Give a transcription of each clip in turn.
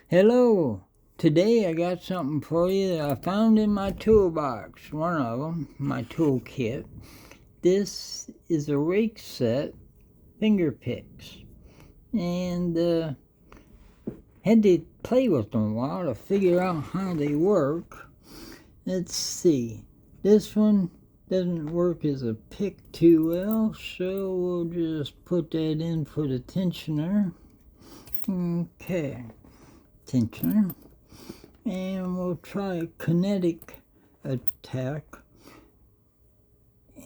Hello! Today I got something for you that I found in my toolbox. One of them, my toolkit. This is a rake set, finger picks. And had to play with them a while to figure out how they work. Let's see. This one doesn't work as a pick too well, so we'll just put that in for the tensioner. Okay. Tensioner, and we'll try a kinetic attack,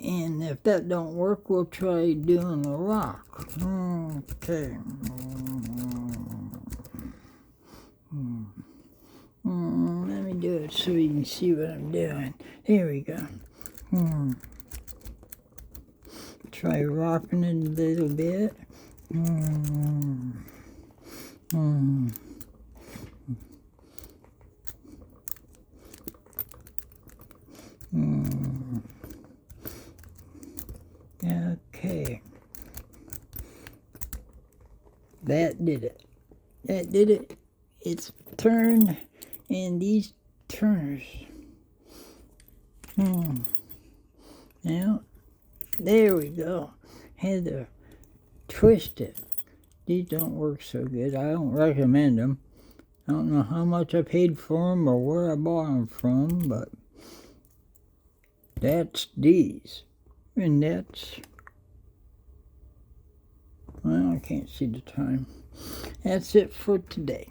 and if that don't work, we'll try doing a rock. Okay. Let me do it so you can see what I'm doing. Here we go. Try rocking it a little bit. Okay. That did it. That did it. It's turned, and these turners. Now, there we go. Had to twist it. These don't work so good. I don't recommend them. I don't know how much I paid for them or where I bought them from, but that's these. And that's, well, I can't see the time. That's it for today.